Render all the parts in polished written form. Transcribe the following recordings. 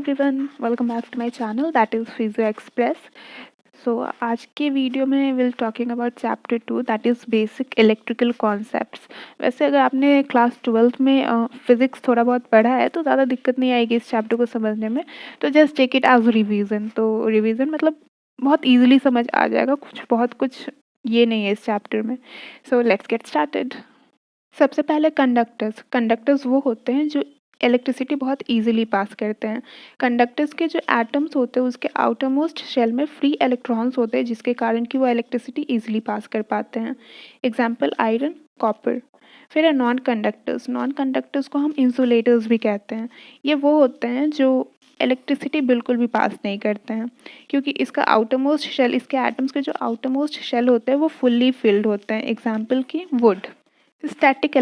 everyone, welcome back to my channel that is Physio Express. आज के video में will talking about chapter 2 that is basic electrical concepts. वैसे अगर आपने class 12th में physics थोड़ा बहुत पढ़ा है तो ज़्यादा दिक्कत नहीं आएगी इस चैप्टर को समझने में, तो just take it as revision. तो रिवीजन मतलब बहुत ईजिली समझ आ जाएगा, कुछ ये नहीं है इस चैप्टर में। So let's get started. सबसे पहले कंडक्टर्स वो होते हैं जो इलेक्ट्रिसिटी बहुत इजीली पास करते हैं। कंडक्टर्स के जो एटम्स होते हैं उसके आउटर मोस्ट शेल में फ्री इलेक्ट्रॉन्स होते हैं जिसके कारण कि वो इलेक्ट्रिसिटी इजीली पास कर पाते हैं। Example iron, copper. फिर है नॉन कंडक्टर्स को हम इंसुलेटर्स भी कहते हैं। ये वो होते हैं जो इलेक्ट्रिसिटी बिल्कुल भी पास नहीं करते हैं क्योंकि इसका आउटर मोस्ट शेल, इसके एटम्स के जो आउटर मोस्ट शेल होते हैं वो फुल्ली फिल्ड होते हैं। एग्जाम्पल की वुड। स्टैटिक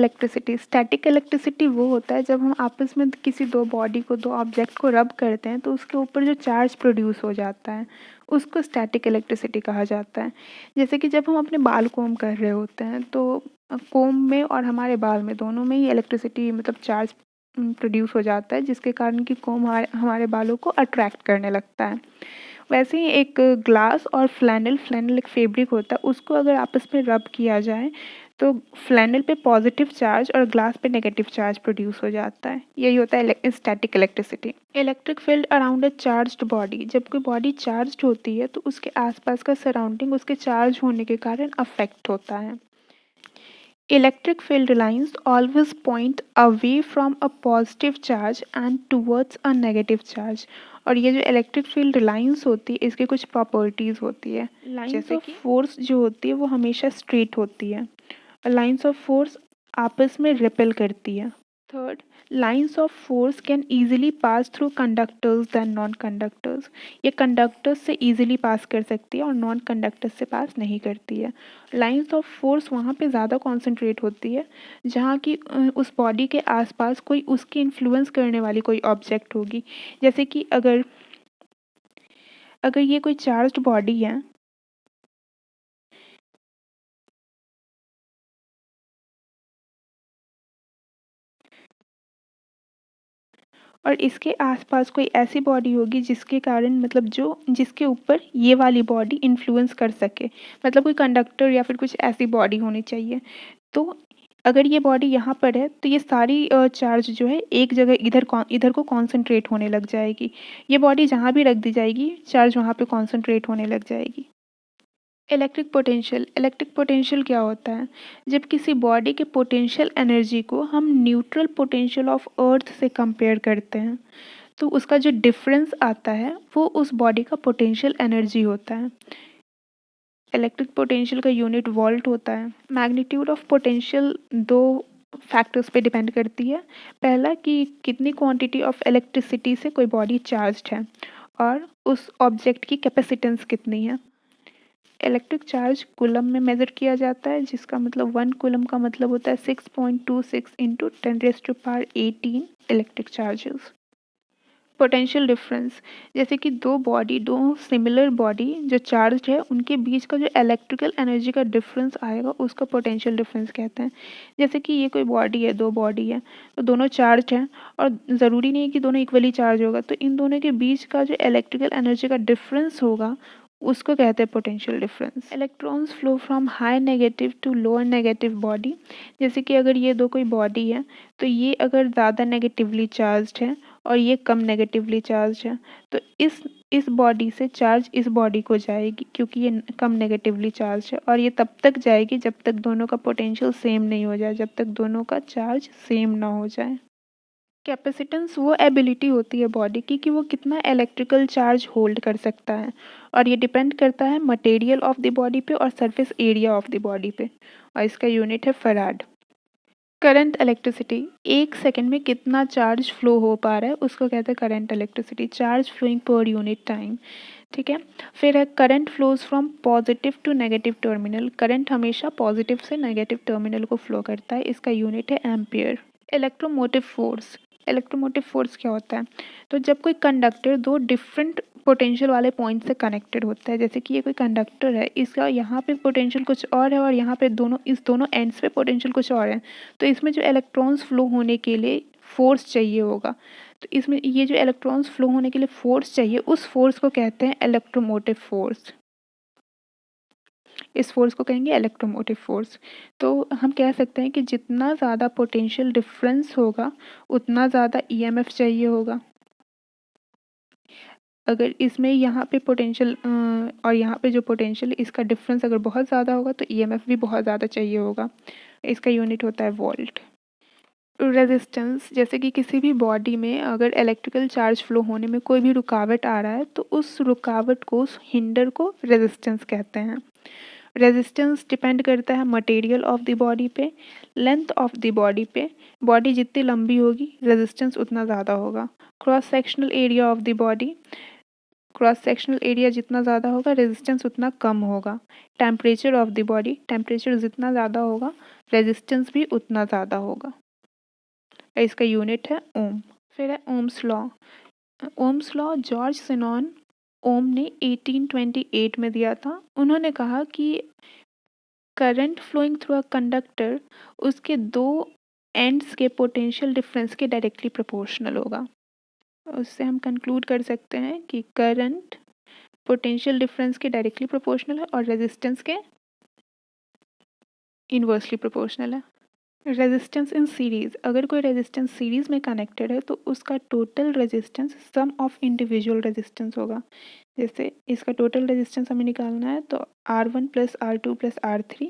इलेक्ट्रिसिटी वो होता है जब हम आपस में किसी दो ऑब्जेक्ट को रब करते हैं तो उसके ऊपर जो चार्ज प्रोड्यूस हो जाता है उसको स्टैटिक इलेक्ट्रिसिटी कहा जाता है। जैसे कि जब हम अपने बाल कोम कर रहे होते हैं तो कोम में और हमारे बाल में दोनों में ही इलेक्ट्रिसिटी मतलब चार्ज प्रोड्यूस हो जाता है जिसके कारण कि कोम हमारे बालों को अट्रैक्ट करने लगता है। वैसे ही एक ग्लास और फ्लैनल एक फैब्रिक होता है, उसको अगर आपस में रब किया जाए तो फ्लैनल पे पॉजिटिव चार्ज और ग्लास पे नेगेटिव चार्ज प्रोड्यूस हो जाता है। यही होता है static electricity. Electric field around a charged body. जब कोई बॉडी चार्ज्ड होती है तो उसके आसपास का सराउंडिंग उसके चार्ज होने के कारण अफेक्ट होता है। Electric field lines always point away from a positive charge and towards a negative charge। और ये जो इलेक्ट्रिक फील्ड लाइंस होती है इसकी कुछ प्रॉपर्टीज होती है। लाइंस ऑफ फोर्स जो होती है वो हमेशा स्ट्रेट होती है और लाइंस ऑफ फोर्स आपस में रिपेल करती है। Third, lines of force can easily pass through conductors than non conductors. ये कंडक्टर्स से ईजिली पास कर सकती है और नॉन कंडक्टर्स से पास नहीं करती है। लाइंस ऑफ फोर्स वहाँ पे ज़्यादा कॉन्सेंट्रेट होती है जहाँ की उस बॉडी के आसपास कोई उसकी इन्फ्लुएंस करने वाली कोई ऑब्जेक्ट होगी। जैसे कि अगर ये कोई चार्ज्ड बॉडी है और इसके आसपास कोई ऐसी बॉडी होगी जिसके कारण मतलब जिसके ऊपर ये वाली बॉडी इन्फ्लुएंस कर सके, मतलब कोई कंडक्टर या फिर कुछ ऐसी बॉडी होनी चाहिए। तो अगर ये बॉडी यहाँ पर है तो ये सारी चार्ज जो है एक जगह इधर को कॉन्सेंट्रेट होने लग जाएगी। ये बॉडी जहाँ भी रख दी जाएगी चार्ज वहाँ पे कॉन्सेंट्रेट होने लग जाएगी। इलेक्ट्रिक पोटेंशियल क्या होता है? जब किसी बॉडी के पोटेंशियल एनर्जी को हम न्यूट्रल पोटेंशियल ऑफ अर्थ से कंपेयर करते हैं तो उसका जो डिफरेंस आता है वो उस बॉडी का पोटेंशियल एनर्जी होता है। इलेक्ट्रिक पोटेंशियल का यूनिट वोल्ट होता है। मैग्नीट्यूड ऑफ पोटेंशियल दो फैक्टर्स पे डिपेंड करती है। पहला कि कितनी क्वांटिटी ऑफ इलेक्ट्रिसिटी से कोई बॉडी चार्ज्ड है और उस ऑब्जेक्ट की कैपेसिटेंस कितनी है। इलेक्ट्रिक चार्ज कूलम में मेजर किया जाता है जिसका मतलब 1 कूलम का मतलब होता है 6.26 into 10⁻18 electric charges. Potential difference, जैसे कि दो सिमिलर बॉडी जो चार्ज है उनके बीच का जो इलेक्ट्रिकल एनर्जी का डिफरेंस आएगा उसका पोटेंशियल डिफरेंस कहते हैं। जैसे कि ये कोई बॉडी है, दो बॉडी है तो दोनों चार्ज हैं और ज़रूरी नहीं है कि दोनों इक्वली चार्ज होगा, तो इन दोनों के बीच का जो इलेक्ट्रिकल एनर्जी का डिफरेंस होगा उसको कहते हैं potential difference. Electrons flow from high negative to lower negative body. जैसे कि अगर ये दो कोई बॉडी है तो ये अगर ज़्यादा नेगेटिवली चार्ज्ड है और ये कम नेगेटिवली चार्ज है तो इस बॉडी से चार्ज इस बॉडी को जाएगी क्योंकि ये कम नेगेटिवली चार्ज है, और ये तब तक जाएगी जब तक दोनों का पोटेंशियल सेम नहीं हो जाए, जब तक दोनों का चार्ज सेम ना हो जाए। कैपेसिटेंस वो एबिलिटी होती है बॉडी की कि वो कितना इलेक्ट्रिकल चार्ज होल्ड कर सकता है और ये डिपेंड करता है मटेरियल ऑफ द बॉडी पे और surface area of the body पे, और इसका यूनिट है फराड। करंट इलेक्ट्रिसिटी, एक सेकंड में कितना चार्ज फ्लो हो पा रहा है उसको कहते हैं current electricity, charge flowing per unit time. ठीक है, फिर है current flows from positive to negative terminal. Current हमेशा पॉजिटिव से नेगेटिव टर्मिनल को फ्लो करता है, इसका यूनिट है एम्पियर। इलेक्ट्रोमोटिव फोर्स क्या होता है? तो जब कोई कंडक्टर दो डिफरेंट पोटेंशियल वाले पॉइंट से कनेक्टेड होता है, जैसे कि ये कोई कंडक्टर है, इसका यहाँ पे पोटेंशियल कुछ और है और यहाँ पे इस दोनों एंड्स पे पोटेंशियल कुछ और है, तो इसमें जो इलेक्ट्रॉन्स फ्लो होने के लिए फोर्स चाहिए होगा, तो इसमें ये जो इलेक्ट्रॉन्स फ्लो होने के लिए फोर्स चाहिए, उस फोर्स को कहते हैं इलेक्ट्रोमोटिव फोर्स। इस फोर्स को कहेंगे इलेक्ट्रोमोटिव फोर्स। तो हम कह सकते हैं कि जितना ज़्यादा पोटेंशियल डिफरेंस होगा उतना ज़्यादा ईएमएफ चाहिए होगा। अगर इसमें यहाँ पे पोटेंशियल और यहाँ पे जो पोटेंशियल इसका डिफरेंस अगर बहुत ज़्यादा होगा तो ईएमएफ भी बहुत ज़्यादा चाहिए होगा। इसका यूनिट होता है वोल्ट। रेजिस्टेंस, जैसे कि किसी भी बॉडी में अगर इलेक्ट्रिकल चार्ज फ्लो होने में कोई भी रुकावट आ रहा है तो उस रुकावट को, उस हिंडर को रेजिस्टेंस कहते हैं। रेजिस्टेंस डिपेंड करता है मटेरियल ऑफ द बॉडी पे, लेंथ ऑफ द बॉडी पे। बॉडी जितनी लंबी होगी रेजिस्टेंस उतना ज़्यादा होगा। Cross sectional area of the body, cross sectional area जितना ज़्यादा होगा रेजिस्टेंस उतना कम होगा। Temperature of the body, temperature जितना ज़्यादा होगा रेजिस्टेंस भी उतना ज़्यादा होगा। इसका यूनिट है ओम। फिर है Ohm's law. Ohm's law George Simon Ohm ने 1828 में दिया था। उन्होंने कहा कि current flowing through a conductor उसके दो एंड्स के पोटेंशियल डिफरेंस के डायरेक्टली प्रोपोर्शनल होगा। उससे हम कंक्लूड कर सकते हैं कि करंट पोटेंशियल डिफरेंस के डायरेक्टली प्रोपोर्शनल है और रेजिस्टेंस के इन्वर्सली प्रोपोर्शनल है। रेजिस्टेंस इन सीरीज, अगर कोई रेजिस्टेंस सीरीज में कनेक्टेड है तो उसका total resistance sum of individual resistance होगा। जैसे इसका टोटल रेजिस्टेंस हमें निकालना है तो R1 plus R2 plus R3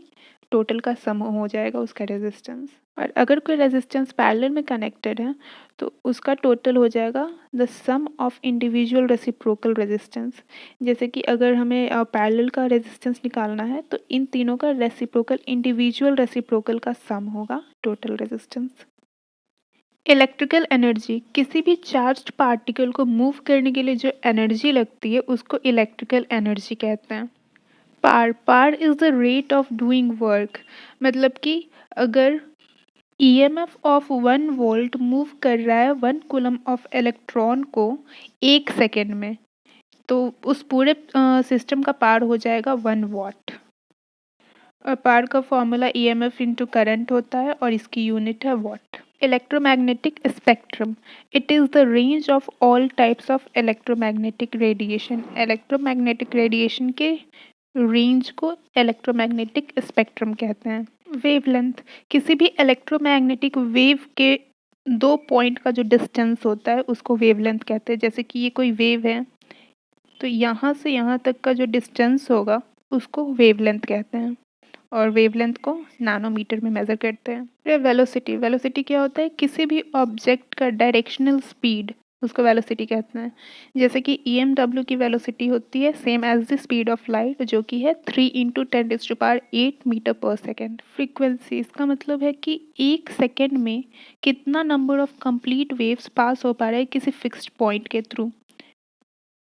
total का सम हो जाएगा उसका रेजिस्टेंस। और अगर कोई रेजिस्टेंस पैरेलल में कनेक्टेड है तो उसका टोटल हो जाएगा the sum of individual reciprocal resistance. जैसे कि अगर हमें पैरेलल का रेजिस्टेंस निकालना है तो इन तीनों का रेसिप्रोकल, इंडिविजुअल रेसिप्रोकल का सम होगा टोटल रेजिस्टेंस। इलेक्ट्रिकल एनर्जी, किसी भी चार्ज्ड पार्टिकल को मूव करने के लिए जो एनर्जी लगती है उसको इलेक्ट्रिकल एनर्जी कहते हैं। Power is the rate of doing work, मतलब कि अगर ईएमएफ ऑफ 1 वोल्ट मूव कर रहा है 1 कूलम ऑफ इलेक्ट्रॉन को 1 सेकेंड में, तो उस पूरे सिस्टम का पार हो जाएगा 1 वॉट। और पार का फॉर्मूला ईएमएफ इंटू करंट होता है और इसकी यूनिट है what. Electromagnetic spectrum, it is the range of all types of electromagnetic radiation. Electromagnetic radiation के रेंज को इलेक्ट्रोमैग्नेटिक स्पेक्ट्रम कहते हैं। वेवलेंथ, किसी भी इलेक्ट्रोमैग्नेटिक वेव के 2 पॉइंट का जो डिस्टेंस होता है उसको वेवलेंथ कहते हैं। जैसे कि ये कोई वेव है तो यहाँ से यहाँ तक का जो डिस्टेंस होगा उसको वेवलेंथ कहते हैं और वेवलेंथ को नैनोमीटर में मेज़र करते हैं। फिर वेलोसिटी, वेलोसिटी क्या होता है, किसी भी ऑब्जेक्ट का डायरेक्शनल स्पीड, उसको वेलोसिटी कहते हैं। जैसे कि EMW की वेलोसिटी होती है same as the speed of light जो कि है 3 × 10⁸ मीटर पर सेकेंड। फ्रीक्वेंसी, इसका मतलब है कि 1 सेकेंड में कितना नंबर ऑफ कंप्लीट वेव्स पास हो पा रहा है किसी फिक्स्ड पॉइंट के थ्रू।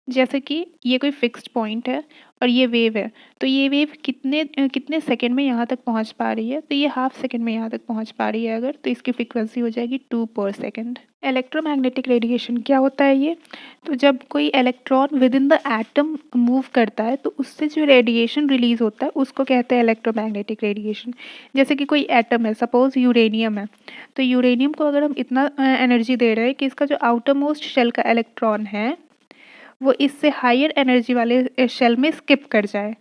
जैसे कि ये कोई फिक्स्ड पॉइंट है और ये वेव है, तो ये वेव कितने सेकंड में यहाँ तक पहुँच पा रही है, तो ये हाफ सेकंड में यहाँ तक पहुँच पा रही है अगर, तो इसकी फ्रीक्वेंसी हो जाएगी 2 पर सेकंड। इलेक्ट्रोमैग्नेटिक रेडिएशन क्या होता है ये, तो जब कोई electron with in the atom move करता है तो उससे जो रेडिएशन रिलीज होता है उसको कहते हैं इलेक्ट्रोमैग्नेटिक रेडिएशन। जैसे कि कोई एटम है, सपोज यूरेनियम है, तो यूरेनियम को अगर हम इतना एनर्जी दे रहे हैं कि इसका जो आउटर मोस्ट शेल का इलेक्ट्रॉन है वो इससे हायर एनर्जी वाले शेल में स्किप कर जाए,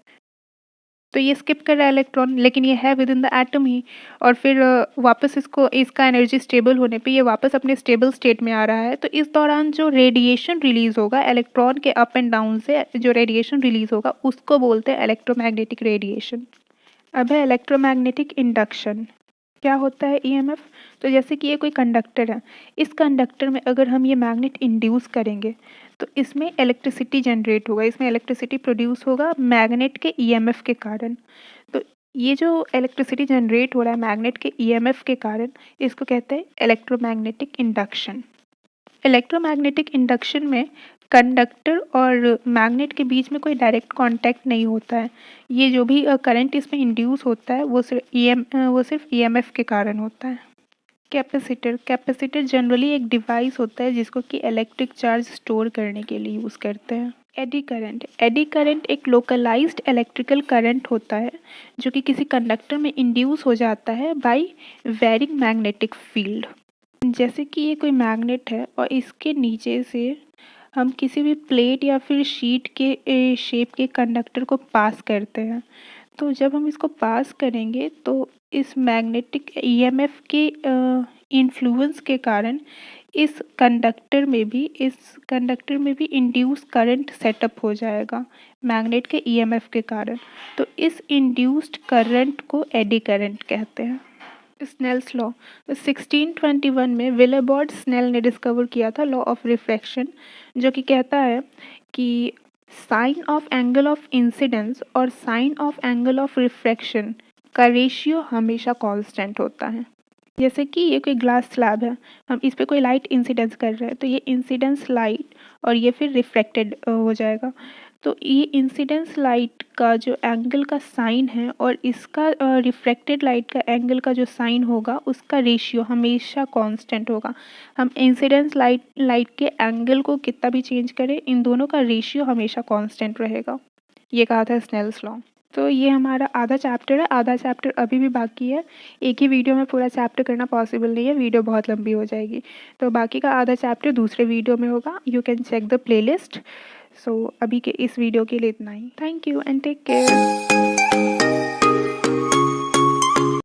तो ये स्किप कर रहा है इलेक्ट्रॉन, लेकिन ये है विद इन द एटम ही, और फिर वापस इसका एनर्जी स्टेबल होने पे ये वापस अपने स्टेबल स्टेट में आ रहा है, तो इस दौरान जो रेडिएशन रिलीज होगा इलेक्ट्रॉन के अप एंड डाउन से, जो रेडिएशन रिलीज होगा उसको बोलते हैं इलेक्ट्रोमैग्नेटिक रेडिएशन। अब है इलेक्ट्रोमैग्नेटिक इंडक्शन। क्या होता है EMF, तो जैसे कि ये कोई कंडक्टर है, इस कंडक्टर में अगर हम ये मैग्नेट इंड्यूस करेंगे तो इसमें इलेक्ट्रिसिटी जनरेट होगा, इसमें इलेक्ट्रिसिटी प्रोड्यूस होगा मैग्नेट के EMF के कारण। तो ये जो इलेक्ट्रिसिटी जनरेट हो रहा है मैग्नेट के EMF के कारण, इसको कहते हैं इलेक्ट्रोमैग्नेटिक इंडक्शन। इलेक्ट्रोमैग्नेटिक इंडक्शन में कंडक्टर और मैग्नेट के बीच में कोई डायरेक्ट कांटेक्ट नहीं होता है। ये जो भी करंट इसमें इंड्यूस होता है वो सिर्फ EMF के कारण होता है। कैपेसिटर, कैपेसिटर जनरली एक डिवाइस होता है जिसको कि इलेक्ट्रिक चार्ज स्टोर करने के लिए यूज़ करते हैं। एडी करंट, एडी करंट एक लोकलाइज्ड इलेक्ट्रिकल करंट होता है जो कि किसी कंडक्टर में इंड्यूस हो जाता है बाय वेरिंग मैग्नेटिक फील्ड। जैसे कि ये कोई मैग्नेट है और इसके नीचे से हम किसी भी प्लेट या फिर शीट के शेप के कंडक्टर को पास करते हैं। तो जब हम इसको पास करेंगे तो इस मैग्नेटिक ईएमएफ के इन्फ्लुएंस के कारण इस कंडक्टर में भी इंड्यूस करंट सेटअप हो जाएगा मैग्नेट के ईएमएफ के कारण। तो इस इंड्यूस्ड करंट को एडी करंट कहते हैं। स्नेल्स लॉ 1621 में विलेबॉर्ड स्नेल ने डिस्कवर किया था लॉ ऑफ रिफ्रैक्शन, जो कि कहता है कि sine of angle of incidence और sine of angle of refraction का रेशियो हमेशा कांस्टेंट होता है। जैसे कि ये कोई ग्लास स्लैब है, हम इस पे कोई लाइट इंसिडेंस कर रहे हैं तो ये इंसिडेंस लाइट और ये फिर रिफ्लेक्टेड हो जाएगा। तो ये इंसिडेंस लाइट का जो एंगल का साइन है और इसका रिफ्लेक्टेड लाइट का एंगल का जो साइन होगा उसका रेशियो हमेशा कांस्टेंट होगा। हम इंसिडेंस लाइट के एंगल को कितना भी चेंज करें, इन दोनों का रेशियो हमेशा कांस्टेंट रहेगा। ये कहा था स्नेल्स लॉ। तो ये हमारा आधा चैप्टर है, आधा चैप्टर अभी भी बाकी है। एक ही वीडियो में पूरा चैप्टर करना पॉसिबल नहीं है, वीडियो बहुत लंबी हो जाएगी। तो बाकी का आधा चैप्टर दूसरे वीडियो में होगा। You can check the playlist. So अभी के इस वीडियो के लिए इतना ही। Thank you and take care.